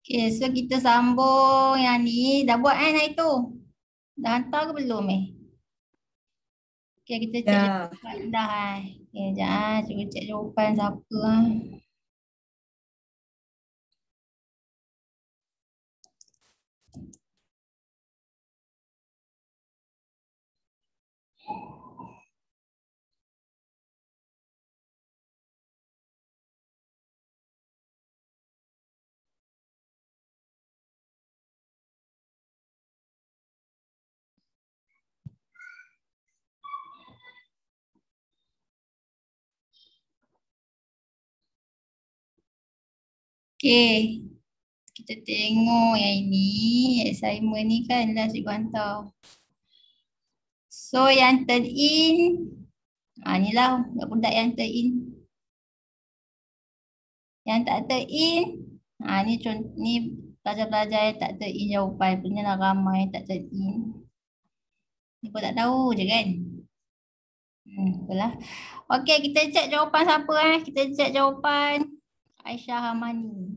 Okay, so kita sambung yang ni. Dah buat kan hari tu? Dah hantar ke belum Okay, kita cek Dah. jawapan dah Okay, sekejap cuba cek jawapan siapa Okay, kita tengok yang ini. Assignment ni kan dah cikgu hantar. So yang turn in. Ni lah budak-budak yang turn in. Yang tak turn in. Ni contoh ni pelajar-pelajar yang tak turn in jawapan. Punya lah ramai yang tak turn in. Ni pun tak tahu je kan. Itulah. Okey, kita cek jawapan siapa Kita cek jawapan Aisyah Hamani.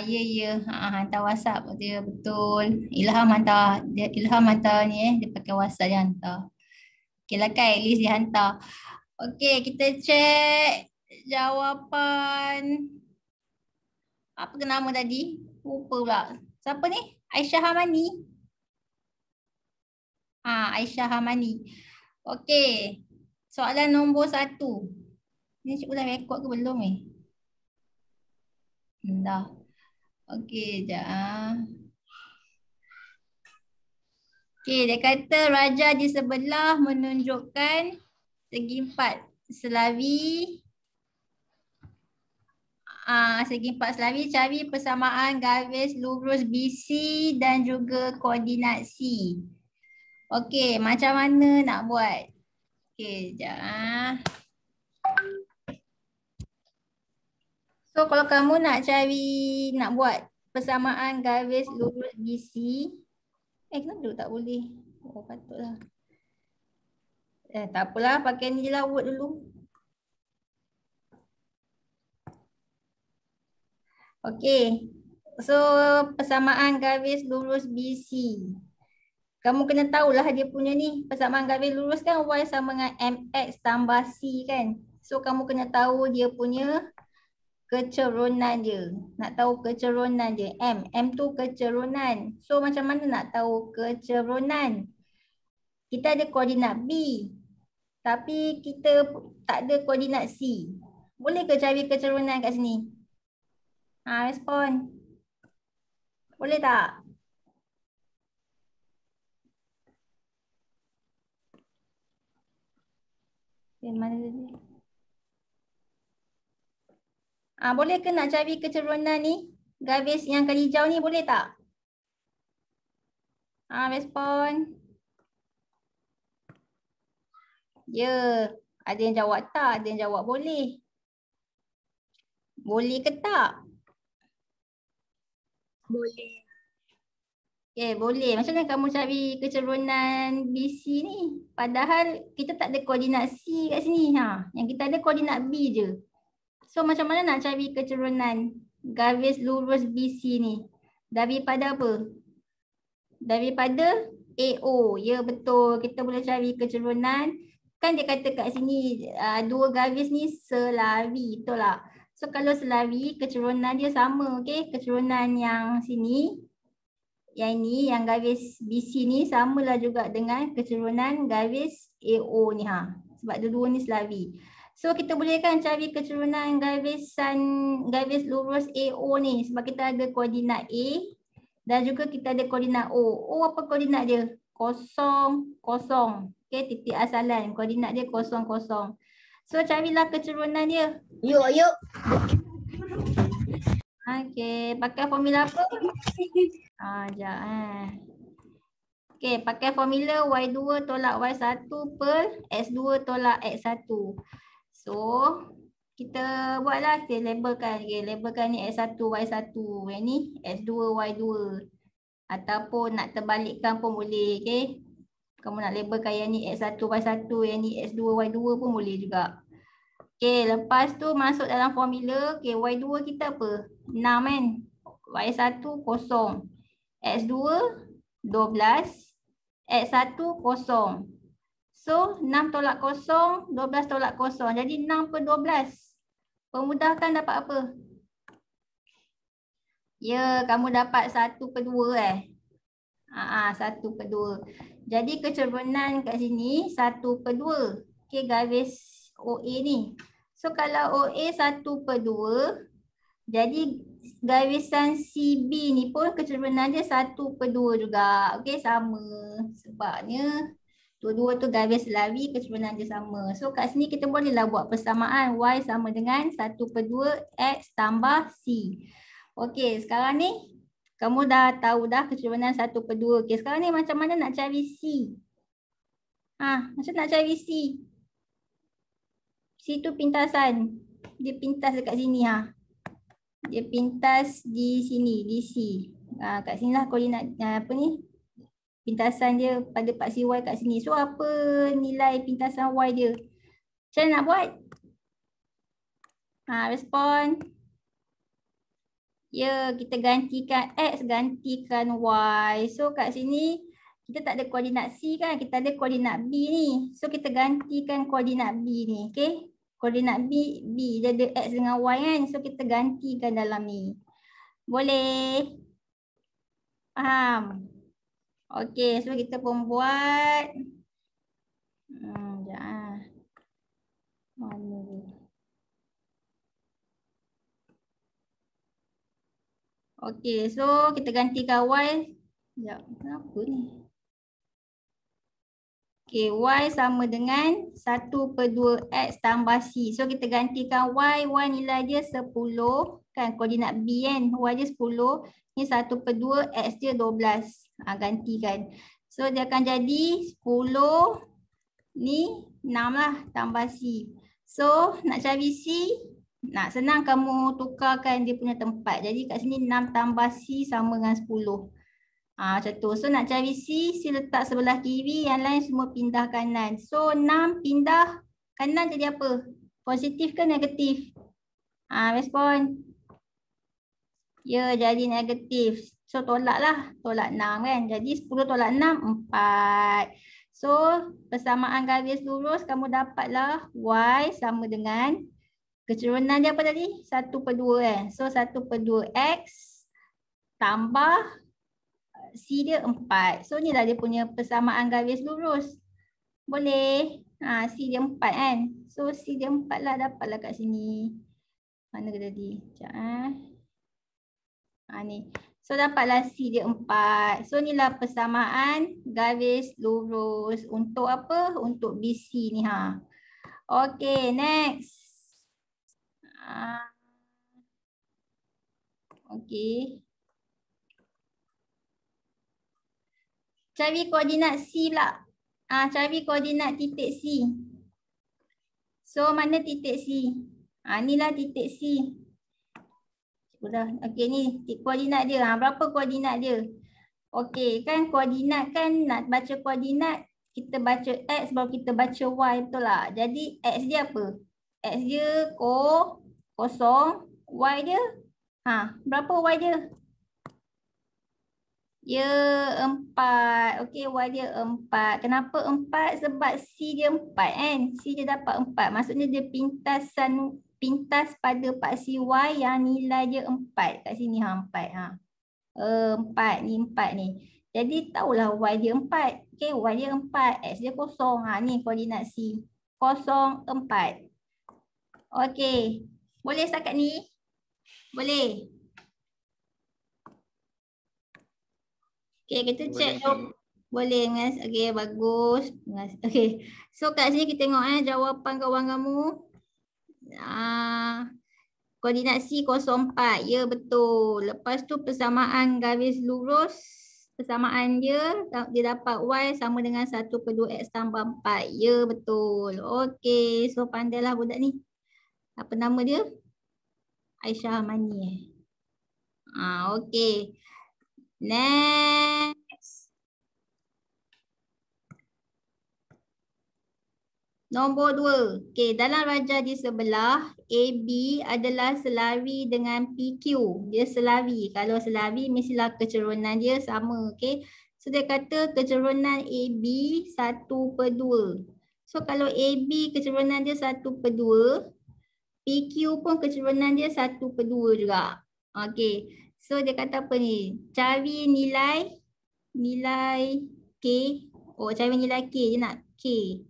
Ya. Hantar WhatsApp dia betul. Ilham hantar ni dia pakai WhatsApp dia hantar. Okey lah kan, at least dia hantar. Okey, kita cek jawapan apa ke nama tadi? Lupa pula. Siapa ni? Aisyah Hamani. Aisyah Hamani. Okey. Soalan nombor 1. Ni cikgu dah rekod ke belum Dah. Okey, sekejap. Okey, dia kata raja di sebelah menunjukkan segi 4 selawi. Segi 4 selawi, cari persamaan garis lurus BC dan juga koordinat C. Okey, macam mana nak buat? Okey, sekejap. So kalau kamu nak buat persamaan garis lurus BC, kenapa dulu tak boleh? Patutlah. Tak apalah, pakai ni je lah Word dulu. Okey. So persamaan garis lurus BC. Kamu kena tahulah dia punya ni. Persamaan garis lurus kan Y sama dengan MX tambah C kan. So kamu kena tahu dia punya kecerunan dia. Nak tahu kecerunan dia. M tu kecerunan. So macam mana nak tahu kecerunan? Kita ada koordinat B. Tapi kita tak ada koordinat C. Boleh ke cari kecerunan kat sini? Respon. Boleh tak? Mana tadi? Boleh ke nak cari kecerunan ni? Garis yang kali hijau ni boleh tak? Respon. Ya. Ada yang jawab tak? Ada yang jawab boleh. Boleh ke tak? Boleh. Okay, boleh. Macam mana kamu cari kecerunan BC ni? Padahal kita tak ada koordinat C kat sini. Yang kita ada koordinat B je. So macam mana nak cari kecerunan garis lurus BC ni? Daripada apa? Daripada AO. Ya betul. Kita boleh cari kecerunan. Kan dia kata kat sini dua garis ni selari. Betul tak? So kalau selari kecerunan dia sama. Okay? Kecerunan yang sini. Yang ini, yang garis BC ni samalah juga dengan kecerunan garis AO ni. Sebab dua-dua ni selari. So kita boleh kan cari kecerunan garis lurus AO ni. Sebab kita ada koordinat A dan juga kita ada koordinat O. O apa koordinat dia? 0, 0. Okay, titik asalan. Koordinat dia 0, 0. So carilah kecerunan dia. Yuk. Okay, pakai formula apa? Sekejap Okay, pakai formula Y2 tolak Y1 per X2 tolak X1. So, kita buatlah, kita labelkan. Okay, labelkan ni X1, Y1. Yang ni X2, Y2. Ataupun nak terbalikkan pun boleh. Okay. Kamu nak labelkan yang ni X1, Y1, yang ni X2, Y2 pun boleh juga. Okay, lepas tu masuk dalam formula. Okay, Y2 kita apa? 6 kan? Y1 kosong. X2 12. X1 kosong. So, 6 tolak kosong, 12 tolak kosong. Jadi 6 per 12. Pemudahkan dapat apa? Ya, kamu dapat 1 per 2 1 per 2. Jadi kecerunan kat sini 1 per 2. Okay, garis OA ni. So kalau OA 1 per 2, jadi garisan CB ni pun kecerunan dia 1 per 2 juga. Okay, sama. Sebabnya dua-dua tu garis lari, kecerunan dia sama. So kat sini kita bolehlah buat persamaan. Y sama dengan 1 per 2 X tambah C. Okay, sekarang ni kamu dah tahu dah kecerunan 1 per 2. Okay, sekarang ni macam mana nak cari C? Macam nak cari C? C tu pintasan. Dia pintas dekat sini. Dia pintas di sini, di C. Kat sini lah koordinat apa ni? Pintasan dia pada paksi Y kat sini. So apa nilai pintasan Y dia? Macam mana nak buat? Respon. Ya, kita gantikan X, gantikan Y. So kat sini kita tak ada koordinat C kan? Kita ada koordinat B ni. So kita gantikan koordinat B ni. Okay? Koordinat B dia ada X dengan Y kan? So kita gantikan dalam ni. Boleh? Faham? Okay, so kita pun buat. Sekejap. Mana dia? Okay, so kita gantikan Y. Sekejap, kenapa ni? Okay, Y sama dengan 1 per 2 X tambah C. So kita gantikan Y. Y nilai dia 10. Kan koordinat B kan. Y dia 10. Ni 1 per 2 X dia 12. Gantikan. So dia akan jadi 10. Ni 6 lah tambah C. So nak cari C. Nak senang kamu tukarkan dia punya tempat. Jadi kat sini 6 tambah C sama dengan 10. Macam tu. So nak cari C, C letak sebelah kiri, yang lain semua pindah kanan. So 6 pindah kanan jadi apa? Positif ke negatif? Respon. Ya, jadi negatif. So tolak lah. Tolak 6 kan. Jadi 10 tolak 6, 4. So persamaan garis lurus kamu dapatlah Y sama dengan kecerunan dia apa tadi? 1 per 2 So 1 per 2 X tambah C dia 4. So inilah dia punya persamaan garis lurus. Boleh? C dia 4 kan? So C dia 4 lah, dapatlah kat sini. Mana ke tadi? Sekejap ni. So dapatlah C dia 4. So inilah persamaan garis lurus. Untuk apa? Untuk BC ni Okay, next. Okay. Cari koordinat C pula. Cari koordinat titik C. So mana titik C? Inilah titik C. Okey, ni koordinat dia. Berapa koordinat dia? Okey, kan koordinat kan nak baca koordinat, kita baca X baru kita baca Y, betul tak? Jadi X dia apa? X dia kosong, Y dia berapa Y dia? Ya, 4. Okey, Y dia 4. Kenapa 4? Sebab C dia 4 kan? C dia dapat 4. Maksudnya dia pintas pada paksi Y yang nilai dia 4. Kat sini 4. 4 ni, 4 ni. Jadi tahulah Y dia 4. Okey, Y dia 4. X dia kosong. Ni koordinat C. 0, 4. Okey. Boleh setakat ni? Boleh. Okay, kita check boleh Mas. Okay, bagus. Okay. So kat sini kita tengok jawapan kawan kamu. Koordinat C 04. Ya, betul. Lepas tu persamaan garis lurus. Persamaan dia dapat Y sama dengan 1 per 2 X tambah 4. Ya, betul. Okay, so pandailah budak ni. Apa nama dia? Aisyah Mani. Okay. Next. Nombor 2. Okey, dalam rajah di sebelah, AB adalah selari dengan PQ. Dia selari. Kalau selari, mestilah kecerunan dia sama. Okey. So, dia kata kecerunan AB 1/2. So, kalau AB kecerunan dia 1/2, PQ pun kecerunan dia 1/2 juga. Okey. So, dia kata apa ni? Cari nilai K. Oh, cari nilai K. Dia nak K.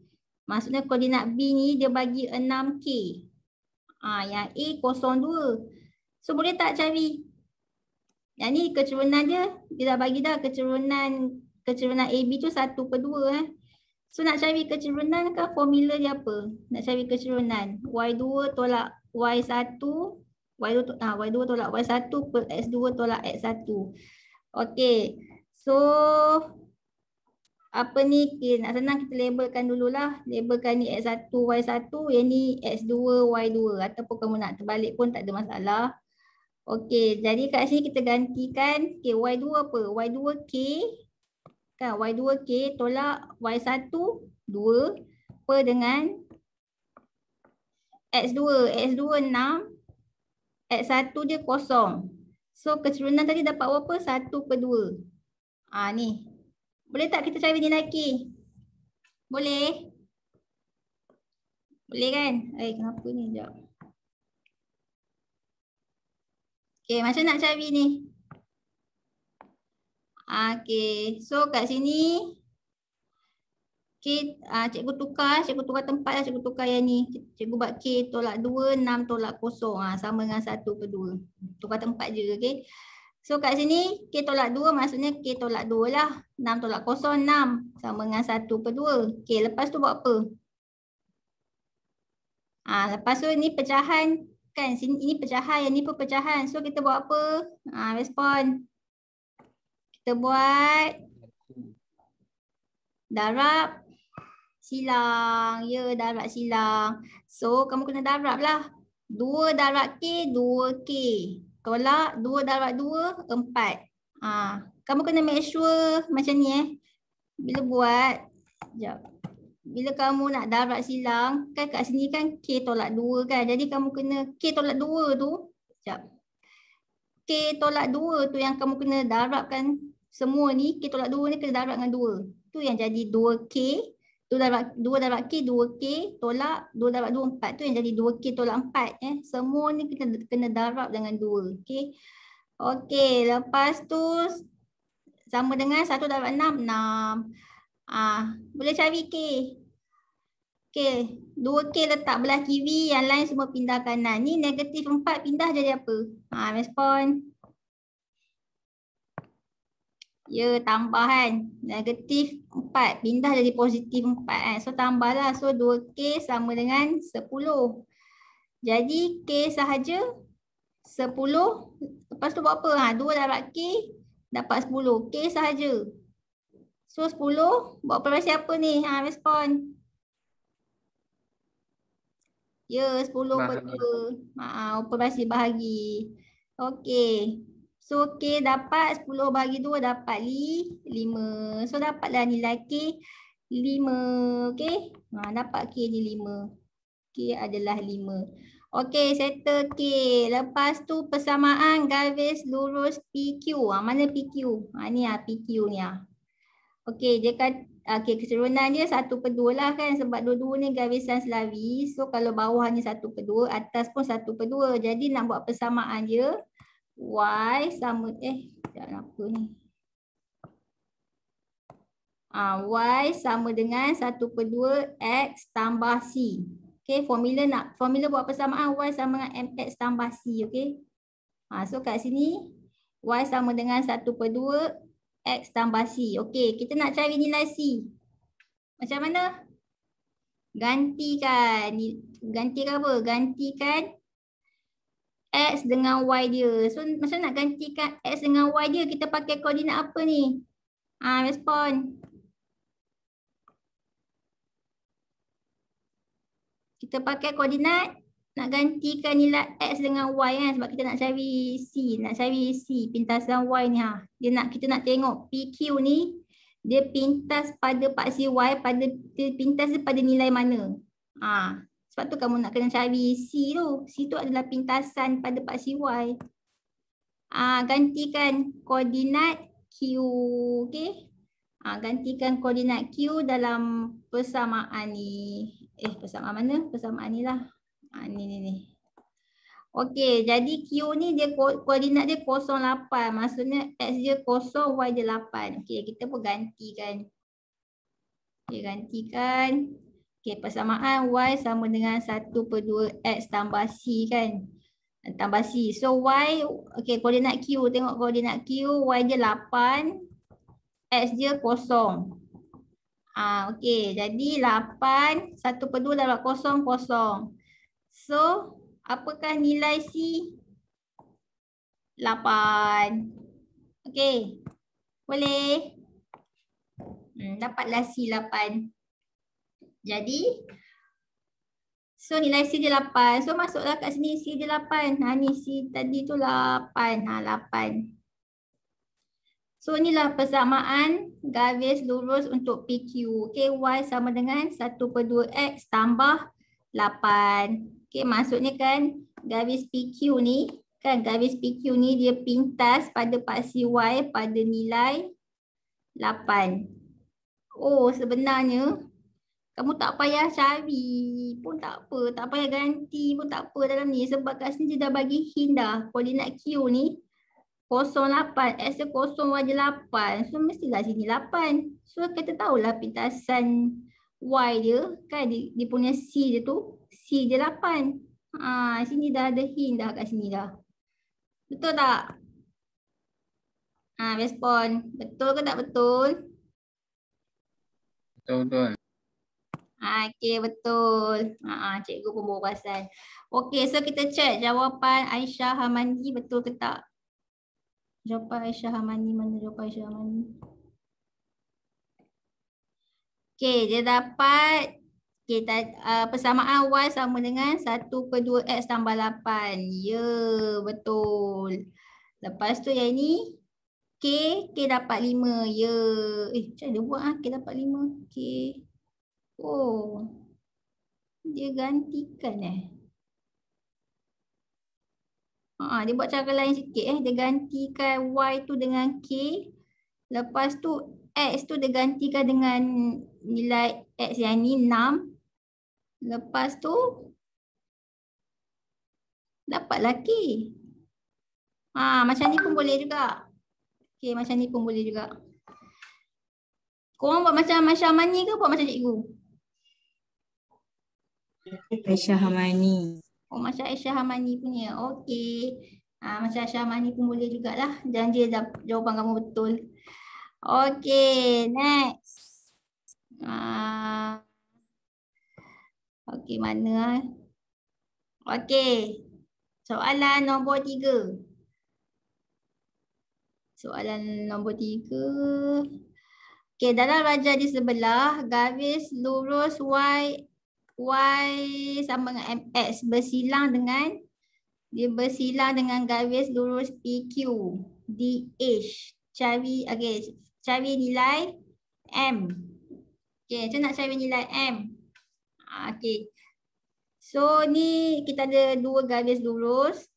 Maksudnya koordinat B ni dia bagi 6K. Yang A 02. So boleh tak cari? Yang ni kecerunan dia dah bagi dah kecerunan AB tu 1/2 . So nak cari kecerunan kan formula dia apa? Nak cari kecerunan Y2 tolak Y1. Y2 tolak Y1 per X2 tolak X1. Okey. So apa ni, nak senang kita labelkan dululah. Labelkan ni X1, Y1, yang ni X2, Y2. Ataupun kamu nak terbalik pun tak ada masalah. Okey, jadi kat sini kita gantikan Y2 apa? Y2K. Kan, Y2K tolak Y1, 2 per dengan X2. X2, 6. X1 dia kosong. So, kecerunan tadi dapat berapa? 1/2. Ni. Boleh tak kita cari nilai K? Boleh? Boleh kan? Kenapa ni? Sekejap. Okay, macam nak cari ni? Okay, so kat sini K, cikgu tukar tempat lah, cikgu tukar yang ni. Cikgu buat K tolak 2, 6 tolak 0. Sama dengan 1/2. Tukar tempat je, okay? So kat sini K tolak 2 maksudnya K tolak 2 lah. 6 tolak 0, 6. Sama dengan 1/2. Okay, lepas tu buat apa? Lepas tu ni pecahan kan, sini ini pecahan, yang ni pun pecahan. So kita buat apa? Respon. Kita buat darab silang. Ya, darab silang. So kamu kena darab lah. 2 darab K, 2K. Tolak 2 darab 2, 4. Kamu kena make sure macam ni Bila buat, sekejap. Bila kamu nak darab silang, kan kat sini kan K tolak 2 kan. Jadi kamu kena K tolak 2 tu, sekejap. K tolak 2 tu yang kamu kena darabkan semua ni. K tolak 2 ni kena darab dengan 2. Tu yang jadi 2K. 2 darab K, 2K tolak 2 darab 2, 4. Tu yang jadi 2K tolak 4. Semua ni kena darab dengan 2. Okay. Okay, lepas tu sama dengan 1 darab 6, 6. Boleh cari K. Okay, 2K letak belah kiri, yang lain semua pindah kanan. Ni negatif 4 pindah jadi apa? Respon. Ya, tambahan. Negatif 4 pindah jadi positif 4 kan. So tambahlah. So 2K sama dengan 10. Jadi K sahaja 10. Lepas tu buat apa? 2 darab K dapat 10. K sahaja. So 10 buat operasi apa ni? Respon. Ya, 10/2. Operasi bahagi. Okey. So K dapat 10 bahagi 2 dapat 5. So dapatlah nilai K 5. Okey. Dapat K ni 5. K adalah 5. Okey, settle K. Lepas tu persamaan garis lurus PQ. Mana PQ? Ni PQ ni. Okey, dia kata kecerunan dia 1/2 lah kan, sebab dua-dua ni garisan selari. So kalau bawah ni 1/2, atas pun 1/2. Jadi nak buat persamaan dia, Y sama apa ni? Y sama dengan 1/2 X tambah C. Okey, formula buat persamaan Y sama dengan MX tambah C, okey? So kat sini Y sama dengan 1/2 X tambah C. Okey, kita nak cari nilai C. Macam mana? Gantikan apa? Gantikan X dengan Y dia. So macam nak gantikan X dengan Y dia? Kita pakai koordinat apa ni? Respon. Kita pakai koordinat nak gantikan nilai X dengan Y kan, sebab kita nak cari C. Nak cari C pintasan Y ni. Kita nak tengok PQ ni Dia pintas pada paksi Y, dia pintas dia pada nilai mana? Sebab tu kamu nak kena cari C tu. C tu adalah pintasan pada paksi Y. Gantikan koordinat Q. Okay. Gantikan koordinat Q dalam persamaan ni. Persamaan mana? Persamaan ni lah. Ni. Okey, jadi Q ni dia koordinat dia 0,8. Maksudnya X dia 0, Y dia 8. Okey, kita pun gantikan. Okey, gantikan. Okey, persamaan Y sama dengan 1/2 X tambah C kan. Tambah C. So Y, okey, koordinat Q. Tengok koordinat Q, Y dia 8. X dia 0. Okey, jadi 8, 1/2 dapat 0, 0. So, apakah nilai C? 8. Okey. Boleh? Dapatlah C 8. Jadi, so nilai C dia 8. So, masuklah kat sini C dia 8. Ni C tadi tu 8. 8. So, inilah persamaan garis lurus untuk PQ. Okey, Y sama dengan 1/2 X tambah 8. Okey, maksudnya kan garis PQ ni, garis PQ ni dia pintas pada paksi Y pada nilai 8. Oh, sebenarnya kamu tak payah cari pun tak apa. Tak payah ganti pun tak apa dalam ni. Sebab kat sini dia dah bagi hint dah. Koordinat Q ni 0,8. X dia 0, Y dia 8. So, mestilah sini 8. So, kita tahulah pintasan Y dia. Kan dia punya C dia tu. C dia 8. Sini dah ada hint dah kat sini dah. Betul tak? Respon. Betul ke tak betul? Betul. Okey, betul. Cikgu pun baru perasan. Okey, so kita check jawapan Aisyah Hamani betul ke tak? Jawapan Aisyah Hamani, mana jawapan Aisyah Hamani? Okey, dia dapat persamaan Y sama dengan 1/2 X tambah 8. Ya, betul. Lepas tu yang ni K dapat 5. Ya. Macam mana dia buat K dapat 5? K. Oh. Dia gantikan dia buat cara lain sikit Dia gantikan Y tu dengan K. Lepas tu X tu dia gantikan dengan nilai X yang ni 6. Lepas tu dapatlah K. Macam ni pun boleh juga. Okay, macam ni pun boleh juga. Korang buat macam Aisyah Hamani ke buat macam cikgu? Aisyah Hamani. Oh, macam Aisyah Hamani punya. Okey. Macam Aisyah Hamani pun boleh jugalah. Janji jawapan kamu betul. Okey, next. Okey, mana? Okey. Soalan nombor 3. Soalan nombor 3. Okey, dalam rajah di sebelah, garis lurus Y sama dengan MX bersilang dengan garis lurus PQ DH. Cari nilai M. Okey, macam nak cari nilai M? Okey. So ni kita ada dua garis lurus.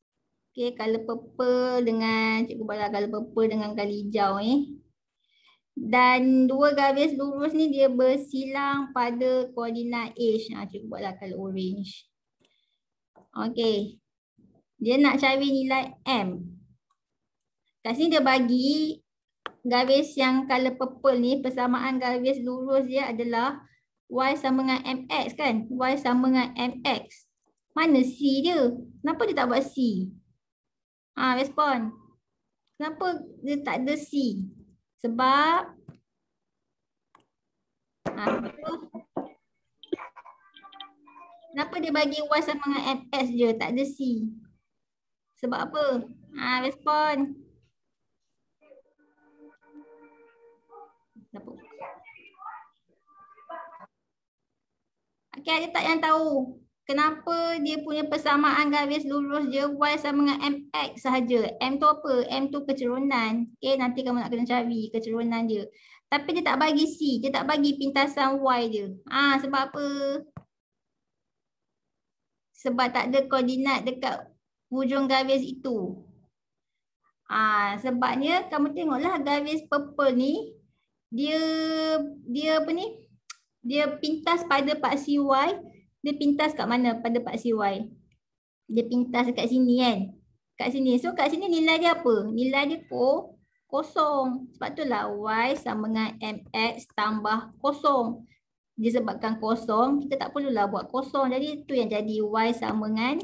Okey, color purple dengan cikgu balas color purple dengan color hijau ni. Dan dua garis lurus ni dia bersilang pada koordinat H. Cikgu buatlah color orange. Okey. Dia nak cari nilai M. Kat sini dia bagi garis yang color purple ni, persamaan garis lurus dia adalah Y sama dengan MX kan? Y sama dengan MX. Mana C dia? Kenapa dia tak buat C? Respon. Kenapa dia tak ada C? Sebab kenapa dia bagi Y sama dengan MX je, tak ada C? Sebab apa? Respon. Okey, ada tak yang tahu kenapa dia punya persamaan garis lurus je Y sama dengan MX sahaja. M tu apa? M tu kecerunan. Okay, nanti kamu nak kena cari kecerunan dia. Tapi dia tak bagi C, dia tak bagi pintasan Y je. Sebab apa? Sebab tak ada koordinat dekat hujung garis itu. Sebabnya kamu tengoklah garis purple ni, dia apa ni? Dia pintas pada paksi Y. Dia pintas kat mana pada paksi Y? Dia pintas dekat sini kan? Kat sini. So kat sini nilai dia apa? Nilai dia kosong. Sebab itulah Y sama dengan MX tambah kosong. Disebabkan kosong, kita tak perlulah buat kosong. Jadi itu yang jadi Y sama dengan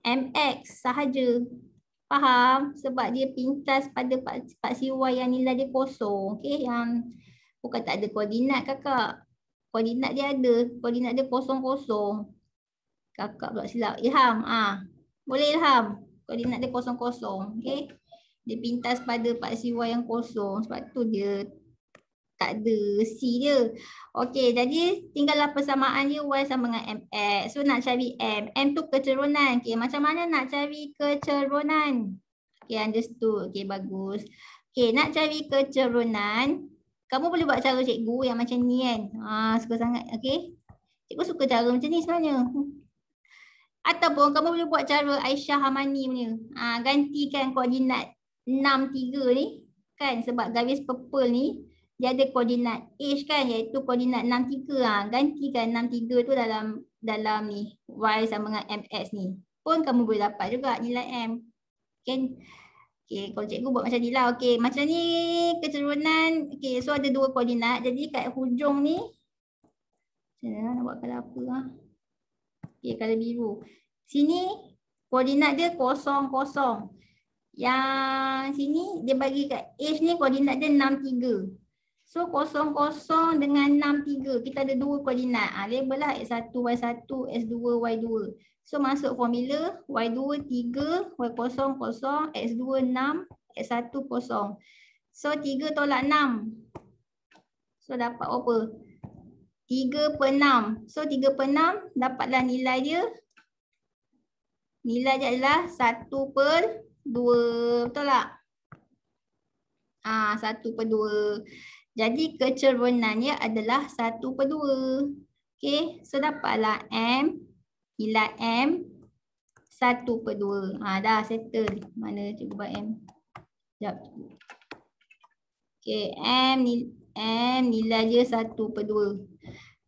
MX sahaja. Faham? Sebab dia pintas pada paksi Y yang nilai dia kosong. Okay? Yang bukan tak ada koordinat kakak. Koordinat dia ada. Koordinat dia kosong-kosong. Kakak pula silap. Ilham. Boleh Ilham. Koordinat dia kosong-kosong. Okay? Dia pintas pada paksi Y yang kosong. Sebab tu dia tak ada C dia. Okey, jadi tinggallah persamaan dia Y sama dengan MX. So nak cari M. M tu kecerunan. Okey, macam mana nak cari kecerunan? Okey, understood. Okey, bagus. Okey, nak cari kecerunan, kamu boleh buat cara cikgu yang macam ni kan. Suka sangat. Okey. Cikgu suka cara macam ni sebenarnya. Ataupun kamu boleh buat cara Aisyah Hamani punya. Gantikan koordinat 63 ni. Kan sebab garis purple ni dia ada koordinat H kan, iaitu koordinat 63. Gantikan 63 tu dalam ni Y sama dengan MX ni. Pun kamu boleh dapat juga nilai M. Kan? Okay, kalau cikgu buat macam ni lah. Okay, macam ni kecerunan. Okay, so ada dua koordinat. Jadi kat hujung ni, macam mana nak buat colour apa lah. Okay, colour biru. Sini koordinat dia 0,0. Yang sini dia bagi kat H ni koordinat dia 63. So 0,0 dengan 63. Kita ada dua koordinat. Label lah X1, Y1, S2, Y2. So masuk formula Y2 3, Y0 0, X2 6, X1 0. So 3 tolak 6. So dapat apa? 3 per 6. So 3 per 6 dapatlah nilai dia. Nilai dia adalah 1 per 2. Betul tak? 1 per 2. Jadi kecerunannya adalah 1 per 2. Okay, so dapatlah M. Nilai M 1 per 2. Dah settle. Mana cikgu buat M? Sekejap. Okay, M nilai dia 1 per 2.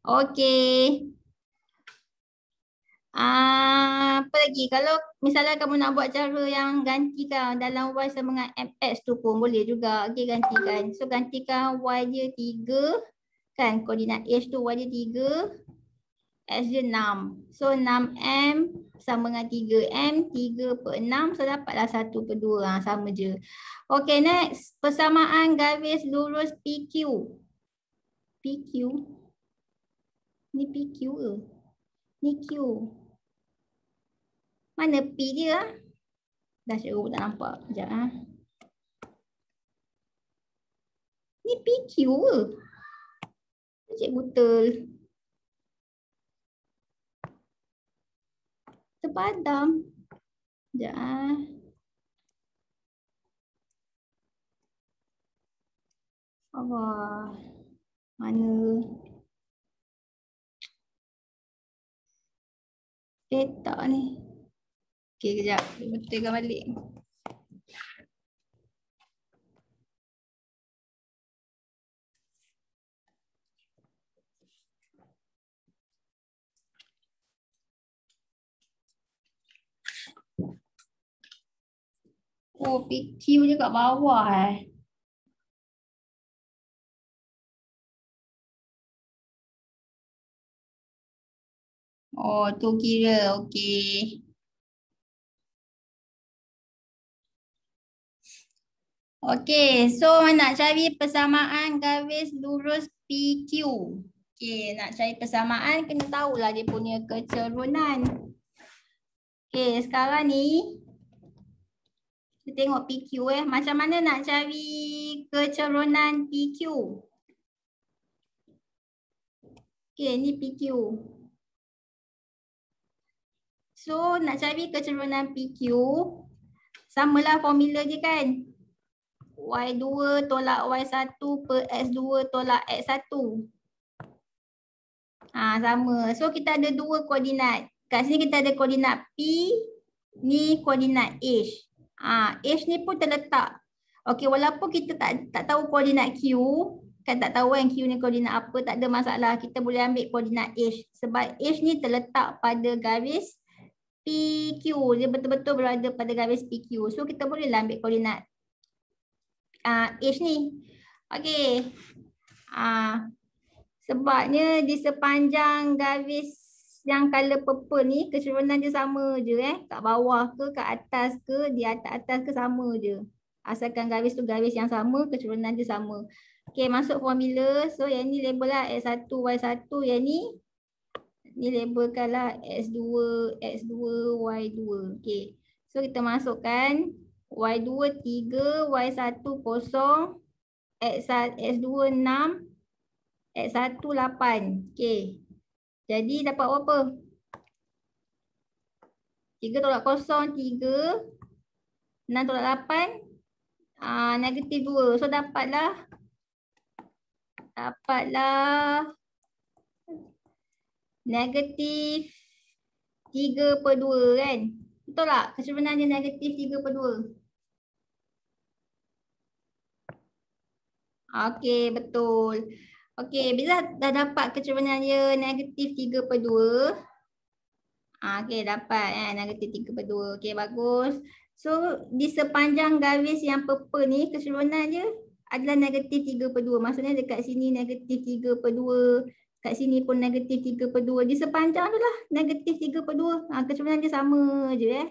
Okay. Apa lagi? Kalau misalnya kamu nak buat cara yang gantikan dalam Y sama dengan MX tu pun boleh juga. Okay, gantikan. So gantikan Y dia 3. Kan koordinat H tu Y dia 3. X dia 6. So 6M sama dengan 3M. 3 per 6. So dapatlah 1 per 2. Sama je. Okay, next. Persamaan garis lurus PQ. PQ. Ni PQ ke? Ni Q. Mana P dia? Dah cikgu tak nampak. Sekejap. Ni PQ ke? Cikgu betul. Terpadam. Sekejap. Allah. Mana? Petak ni. Okay, kejap. Betulkan balik. Oh, PQ je kat bawah Oh, tu kira. Okey. Okey, so nak cari persamaan garis lurus PQ. Okey, nak cari persamaan kena tahulah dia punya kecerunan. Okey, sekarang ni kita tengok PQ Macam mana nak cari kecerunan PQ? Okey, ni PQ. So nak cari kecerunan PQ, samalah formula je kan. Y2 tolak Y1 per X2 tolak X1. Sama. So kita ada dua koordinat. Kat sini kita ada koordinat P, ni koordinat H. H ni pun terletak. Okey, walaupun kita tak tahu koordinat Q, kan tak tahu kan Q ni koordinat apa, tak ada masalah. Kita boleh ambil koordinat H. Sebab H ni terletak pada garis PQ. Dia betul-betul berada pada garis PQ. So kita bolehlah ambil koordinat H ni. Okey. Sebabnya di sepanjang garis yang color purple ni kecerunan dia sama je kat bawah ke, kat atas ke, di atas ke sama je. Asalkan garis tu garis yang sama, kecerunan dia sama. Okey, masuk formula. So yang ni label lah X1, Y1. Yang ni labelkanlah X2, X2, Y2. Okey. So kita masukkan Y2 3, Y1 0, X2 6, X1 8. Okey. Jadi dapat berapa? 3 tolak 0, 3. 6 tolak 8. Negatif 2. So dapatlah negatif 3/2 kan? Betul tak? Kecerunan dia negatif 3/2. Okey, betul. Okey, bila dah dapat kecerunan dia negatif 3/2. Okey, dapat negatif 3/2. Okey, bagus. So, di sepanjang garis yang purple ni, kecerunan dia adalah negatif 3/2. Maksudnya dekat sini negatif 3/2. Kat sini pun negatif 3/2. Di sepanjang tu lah negatif 3/2. Kecerunan dia sama je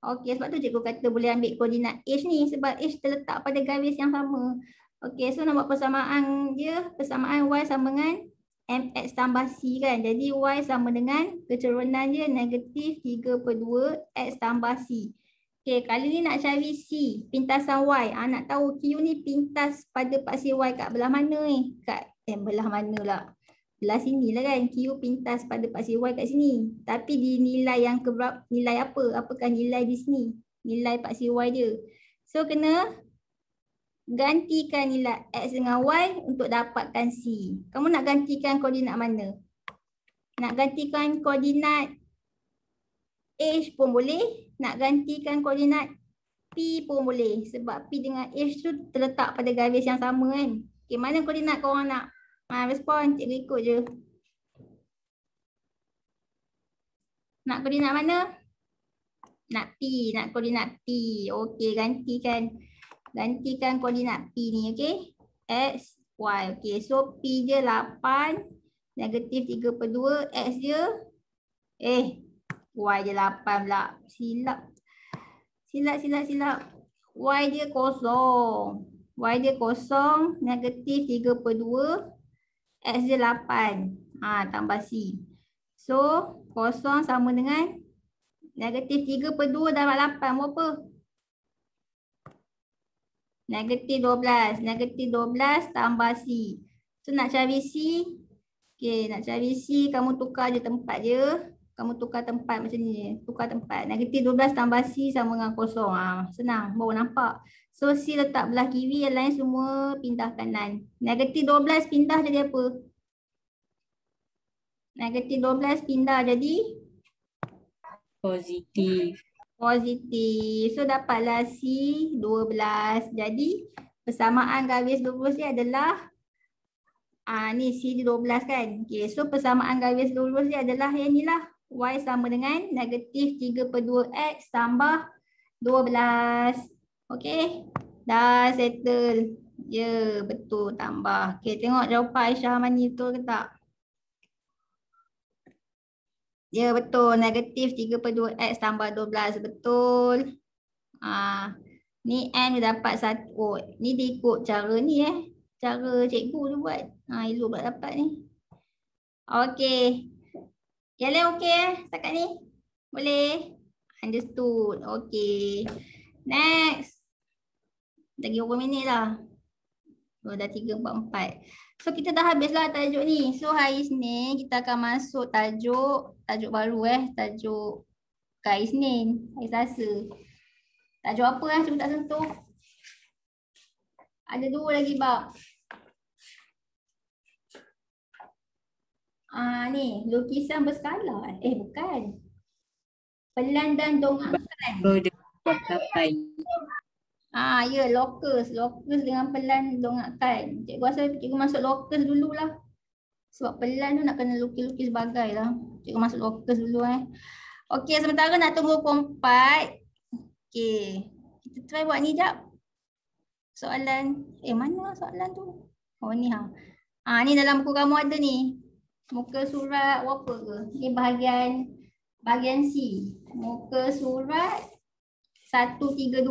Okey, sebab tu cikgu kata boleh ambil koordinat H ni. Sebab H terletak pada garis yang sama. Okey, so nak buat persamaan dia. Persamaan Y sama dengan MX tambah C kan. Jadi Y sama dengan kecerunan dia negatif 3/2 X tambah C. Okey, kali ni nak cari C, pintasan Y. Nak tahu Q ni pintas pada paksi Y kat belah mana ni? Belah mana lah? Belah sini lah kan. Q pintas pada paksi Y kat sini. Tapi di nilai yang keberapa? Nilai apa? Apakah nilai di sini? Nilai paksi Y dia. So kena gantikan nilai X dengan Y untuk dapatkan C. Kamu nak gantikan koordinat mana? Nak gantikan koordinat H pun boleh. Nak gantikan koordinat P pun boleh. Sebab P dengan H tu terletak pada garis yang sama kan. Okay, mana koordinat korang nak? Respon, cikgu ikut je. Nak koordinat mana? Nak P, nak koordinat P. Okey, gantikan koordinat P ni, okey? X, Y. Okey, so P dia 8, negatif 3/2. X dia, Y dia 8 pula. Silap. Y dia 0. Y dia 0, negatif 3/2. X dia 8. Tambah C. So, 0 sama dengan negatif 3/2 dapat 8. Berapa? Negatif 12. Negatif 12 tambah C. So nak cari C. Okay, nak cari C, kamu tukar je tempat je. Kamu tukar tempat macam ni. Tukar tempat. Negatif 12 tambah C sama dengan 0. Senang, baru nampak. So C letak belah kiri, yang lain semua pindah kanan. Negatif 12 pindah jadi apa? Negatif 12 pindah jadi? Positif. Positif. So dapatlah C 12. Jadi persamaan garis lurus ni adalah ni C 12 kan. Okay, so persamaan garis lurus ni adalah yang ni lah. Y sama dengan negatif 3/2 X tambah 12. Okay. Dah settle. Ya, betul tambah. Okay, tengok jawapan Aisyah Mani betul ke tak? Ya, betul. Negatif 3/2 X tambah 12. Betul. Ni N dapat 1. Oh, ni dia ikut cara ni Cara cikgu tu buat. Elok pula dapat ni. Okey. Yang lain okey setakat ni? Boleh? Understood. Okey. Next. Lagi berapa minit lah? Dah 3, 4, 4. So kita dah habislah tajuk ni. So hari Isnin kita akan masuk tajuk baru Tajuk Bukan Isnin, hari Selasa. Tak jawab apa lah, cuma tak sentuh. Ada 2 lagi bab. Ni, lukisan berskala. Bukan. Pelan dan dongakkan. Buat kapai. Ya, locus. Locus dengan pelan dongakkan. Cikgu rasa cikgu masuk locus dululah. Sebab pelan tu nak kena lukis-lukis bagai lah. Cikgu masuk locus dulu Okey, sementara nak tunggu pukul 4. Okey. Kita try buat ni jap. Soalan. Mana soalan tu? Oh ni ni dalam buku kamu ada ni. Muka surat berapa ke? Ni bahagian C. Muka surat 132.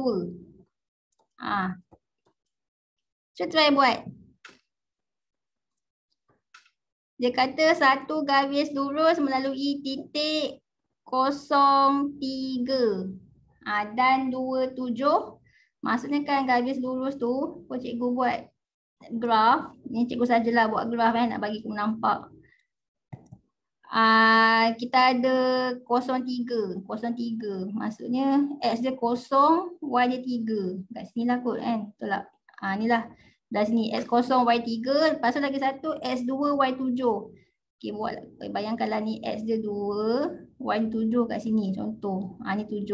Cuba try buat. Dia kata 1 garis lurus melalui titik 03. Dan 27. Maksudnya kan garis lurus tu, kalau cikgu buat graf, ni cikgu sajalah buat graf nak bagi kamu nampak. Kita ada 03. Maksudnya X dia 0, Y dia 3. Kat sini lah kot kan. Betul tak? Ni lah. Dah sini X0, Y3. Lepas tu lagi satu X2, Y7. Okay, bayangkanlah ni X dia 2, Y7 kat sini contoh. Ni 7.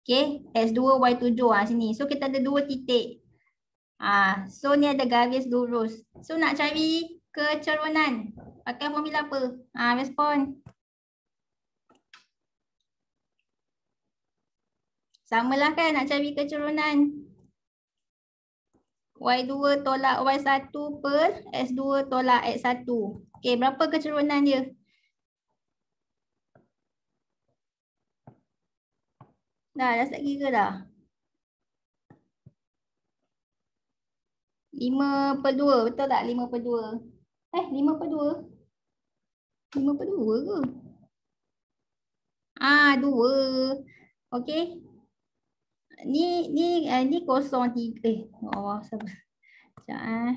Okay, X2, Y7 sini. So kita ada 2 titik. So ni ada garis lurus. So nak cari kecerunan. Pakai formula apa? Respon. Samalah kan nak cari kecerunan. Y2 tolak Y1 per X2 tolak X1. Okay, berapa kecerunan dia? Dah start kira dah. 5/2, betul tak? 5/2. 5/2. 5/2 ke? 2. Okey. Ni 03. Sabar. Sekejap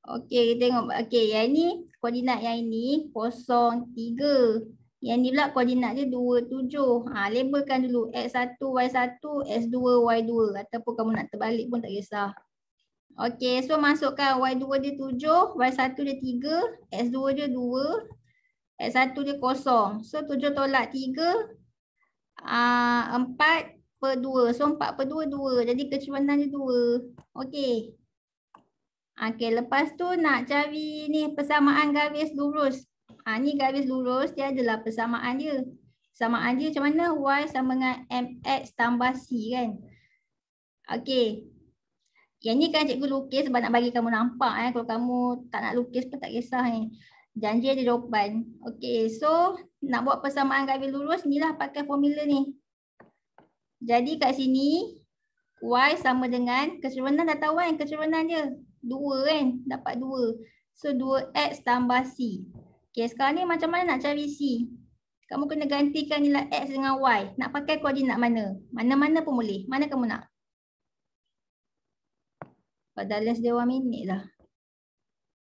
Okey, tengok. Okey, yang ni koordinat yang ini 03. Yang ni pula koordinat dia 27. Labelkan dulu X1, Y1, X2, Y2. Ataupun kamu nak terbalik pun tak kisah. Okey, so masukkan Y2 dia 7, Y1 dia 3, X2 dia 2, X1 dia 0. So 7 tolak 3, 4/2. So 4/2, 2. Jadi kecerunan dia 2. Okey. Okey, lepas tu nak cari ni persamaan garis lurus. Ni garis lurus, dia adalah persamaan dia. Persamaan dia macam mana? Y sama dengan MX tambah C kan? Okey. Yang ni kan cikgu lukis sebab nak bagi kamu nampak. Kalau kamu tak nak lukis pun tak kisah ni. Janji ada jawapan. Okey, so nak buat persamaan garis lurus, inilah pakai formula ni. Jadi kat sini, Y sama dengan kecerunan dah tahu kan kecerunan dia. 2 kan, dapat 2. So 2X tambah C. Okay, sekarang ni macam mana nak cari C? Kamu kena gantikan nilai X dengan Y. Nak pakai koordinat mana? Mana-mana pun boleh. Mana kamu nak? Pada less dia 1 minit dah.